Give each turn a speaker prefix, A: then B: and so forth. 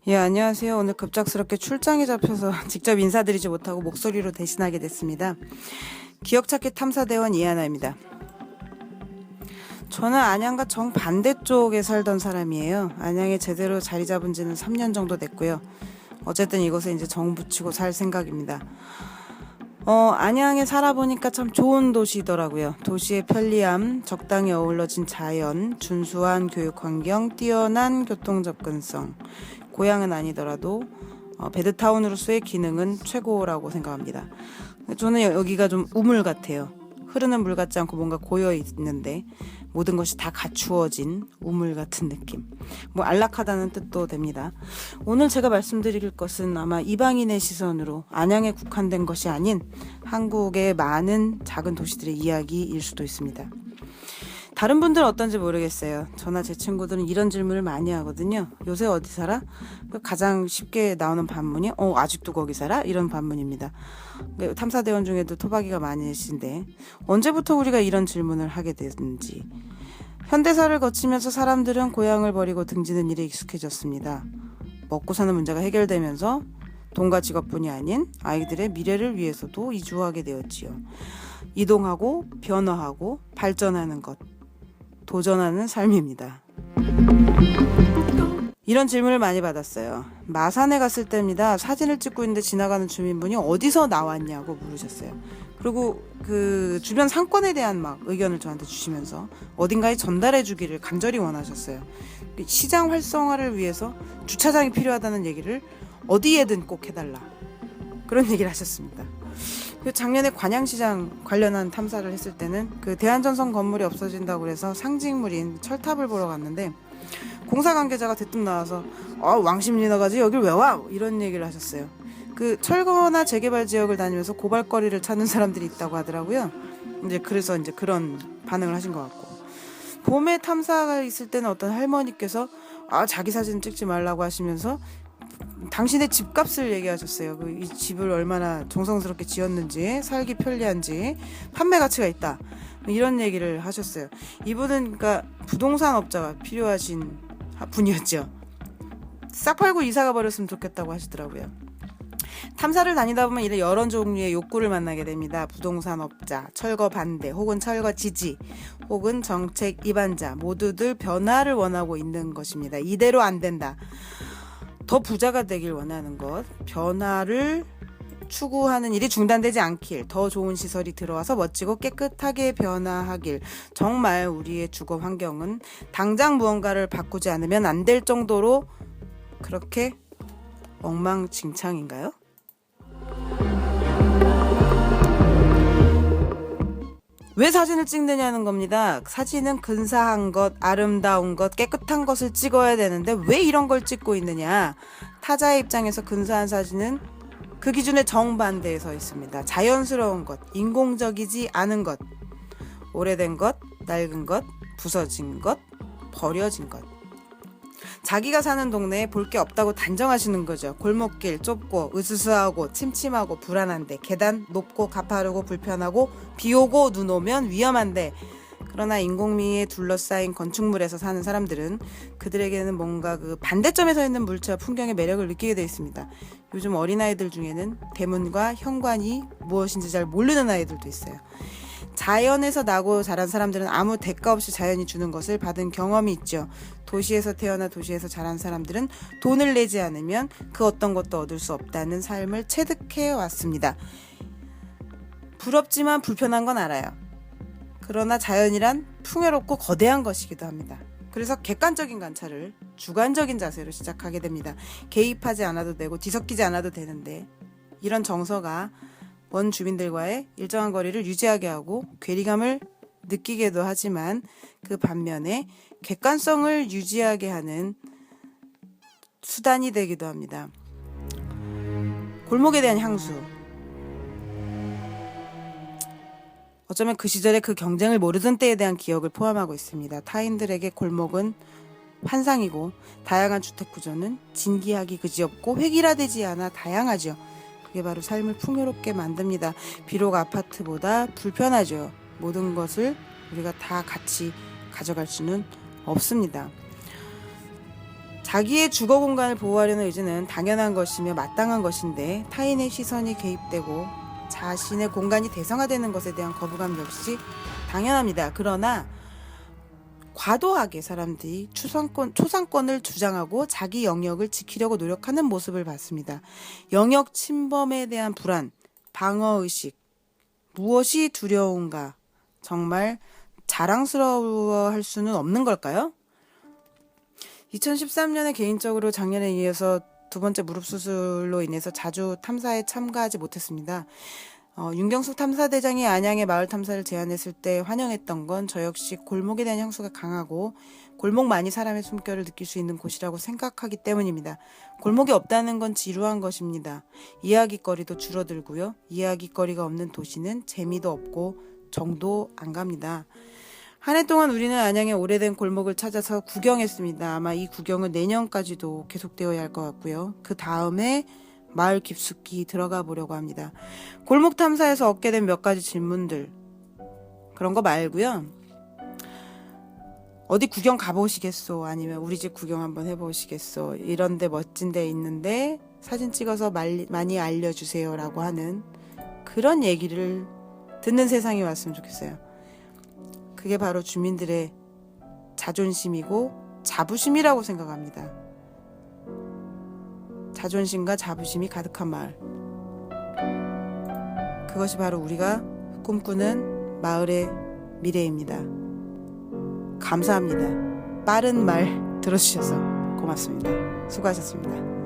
A: 예, 안녕하세요. 오늘 급작스럽게 출장이 잡혀서 직접 인사드리지 못하고 목소리로 대신하게 됐습니다. 기억찾기 탐사대원 이하나입니다. 저는 안양과 정반대쪽에 살던 사람이에요. 안양에 제대로 자리 잡은 지는 3년 정도 됐고요. 어쨌든 이곳에 이제 정 붙이고 살 생각입니다. 안양에 살아보니까 참 좋은 도시더라고요. 도시의 편리함, 적당히 어우러진 자연, 준수한 교육 환경, 뛰어난 교통 접근성. 고향은 아니더라도 베드타운으로서의 기능은 최고라고 생각합니다. 저는 여기가 좀 우물 같아요. 흐르는 물 같지 않고 뭔가 고여 있는데 모든 것이 다 갖추어진 우물 같은 느낌. 뭐 안락하다는 뜻도 됩니다. 오늘 제가 말씀드릴 것은 아마 이방인의 시선으로 안양에 국한된 것이 아닌 한국의 많은 작은 도시들의 이야기일 수도 있습니다. 다른 분들은 어떤지 모르겠어요. 저나 제 친구들은 이런 질문을 많이 하거든요. 요새 어디 살아? 가장 쉽게 나오는 반문이 아직도 거기 살아? 이런 반문입니다. 탐사대원 중에도 토박이가 많으신데 언제부터 우리가 이런 질문을 하게 됐는지. 현대사를 거치면서 사람들은 고향을 버리고 등지는 일에 익숙해졌습니다. 먹고 사는 문제가 해결되면서 돈과 직업뿐이 아닌 아이들의 미래를 위해서도 이주하게 되었지요. 이동하고 변화하고 발전하는 것. 도전하는 삶입니다. 이런 질문을 많이 받았어요. 마산에 갔을 때입니다. 사진을 찍고 있는데 지나가는 주민분이 어디서 나왔냐고 물으셨어요. 그리고 그 주변 상권에 대한 막 의견을 저한테 주시면서 어딘가에 전달해 주기를 간절히 원하셨어요. 시장 활성화를 위해서 주차장이 필요하다는 얘기를 어디에든 꼭 해달라. 그런 얘기를 하셨습니다. 작년에 관양시장 관련한 탐사를 했을 때는 그 대한전선 건물이 없어진다고 그래서 상징물인 철탑을 보러 갔는데 공사 관계자가 대뜸 나와서 왕십리 나가지 여길 왜 와? 이런 얘기를 하셨어요. 그 철거나 재개발 지역을 다니면서 고발거리를 찾는 사람들이 있다고 하더라고요. 그래서 그런 반응을 하신 것 같고, 봄에 탐사가 있을 때는 어떤 할머니께서 자기 사진 찍지 말라고 하시면서 당신의 집값을 얘기하셨어요. 이 집을 얼마나 정성스럽게 지었는지, 살기 편리한지, 판매 가치가 있다, 이런 얘기를 하셨어요. 이분은 그러니까 부동산 업자가 필요하신 분이었죠. 싹 팔고 이사가 버렸으면 좋겠다고 하시더라고요. 탐사를 다니다 보면 이런 여러 종류의 욕구를 만나게 됩니다. 부동산 업자, 철거 반대, 혹은 철거 지지, 혹은 정책 이반자, 모두들 변화를 원하고 있는 것입니다. 이대로 안 된다. 더 부자가 되길 원하는 것, 변화를 추구하는 일이 중단되지 않길, 더 좋은 시설이 들어와서 멋지고 깨끗하게 변화하길. 정말 우리의 주거 환경은 당장 무언가를 바꾸지 않으면 안 될 정도로 그렇게 엉망진창인가요? 왜 사진을 찍느냐는 겁니다. 사진은 근사한 것, 아름다운 것, 깨끗한 것을 찍어야 되는데 왜 이런 걸 찍고 있느냐. 타자의 입장에서 근사한 사진은 그 기준에 정반대에 서 있습니다. 자연스러운 것, 인공적이지 않은 것, 오래된 것, 낡은 것, 부서진 것, 버려진 것. 자기가 사는 동네에 볼 게 없다고 단정하시는 거죠. 골목길 좁고 으스스하고 침침하고 불안한데, 계단 높고 가파르고 불편하고 비 오고 눈 오면 위험한데, 그러나 인공미에 둘러싸인 건축물에서 사는 사람들은 그들에게는 뭔가 그 반대점에 서 있는 물체와 풍경의 매력을 느끼게 되어 있습니다. 요즘 어린아이들 중에는 대문과 현관이 무엇인지 잘 모르는 아이들도 있어요. 자연에서 나고 자란 사람들은 아무 대가 없이 자연이 주는 것을 받은 경험이 있죠. 도시에서 태어나 도시에서 자란 사람들은 돈을 내지 않으면 그 어떤 것도 얻을 수 없다는 삶을 체득해 왔습니다. 부럽지만 불편한 건 알아요. 그러나 자연이란 풍요롭고 거대한 것이기도 합니다. 그래서 객관적인 관찰을 주관적인 자세로 시작하게 됩니다. 개입하지 않아도 되고 뒤섞이지 않아도 되는데, 이런 정서가 원 주민들과의 일정한 거리를 유지하게 하고 괴리감을 느끼게도 하지만 그 반면에 객관성을 유지하게 하는 수단이 되기도 합니다. 골목에 대한 향수. 어쩌면 그 시절의 그 경쟁을 모르던 때에 대한 기억을 포함하고 있습니다. 타인들에게 골목은 환상이고 다양한 주택 구조는 진기하기 그지없고 획일화되지 않아 다양하죠. 그게 바로 삶을 풍요롭게 만듭니다. 비록 아파트보다 불편하죠. 모든 것을 우리가 다 같이 가져갈 수는 없습니다. 자기의 주거 공간을 보호하려는 의지는 당연한 것이며 마땅한 것인데 타인의 시선이 개입되고 자신의 공간이 대성화되는 것에 대한 거부감 역시 당연합니다. 그러나 과도하게 사람들이 초상권을 주장하고 자기 영역을 지키려고 노력하는 모습을 봤습니다. 영역 침범에 대한 불안, 방어의식, 무엇이 두려운가 정말 자랑스러워할 수는 없는 걸까요? 2013년에 개인적으로 작년에 이어서 두 번째 무릎 수술로 인해서 자주 탐사에 참가하지 못했습니다. 윤경숙 탐사대장이 안양의 마을 탐사를 제안했을 때 환영했던 건 저 역시 골목에 대한 향수가 강하고 골목만이 사람의 숨결을 느낄 수 있는 곳이라고 생각하기 때문입니다. 골목이 없다는 건 지루한 것입니다. 이야기거리도 줄어들고요. 이야기거리가 없는 도시는 재미도 없고 정도 안 갑니다. 한 해 동안 우리는 안양의 오래된 골목을 찾아서 구경했습니다. 아마 이 구경은 내년까지도 계속되어야 할 것 같고요. 그 다음에 마을 깊숙이 들어가 보려고 합니다. 골목 탐사에서 얻게 된 몇 가지 질문들 그런 거 말고요. 어디 구경 가보시겠소? 아니면 우리 집 구경 한번 해보시겠소? 이런데 멋진 데 있는데 사진 찍어서 많이 알려주세요 라고 하는 그런 얘기를 듣는 세상이 왔으면 좋겠어요. 그게 바로 주민들의 자존심이고 자부심이라고 생각합니다. 자존심과 자부심이 가득한 마을. 그것이 바로 우리가 꿈꾸는 마을의 미래입니다. 감사합니다. 빠른 말 들어주셔서 고맙습니다. 수고하셨습니다.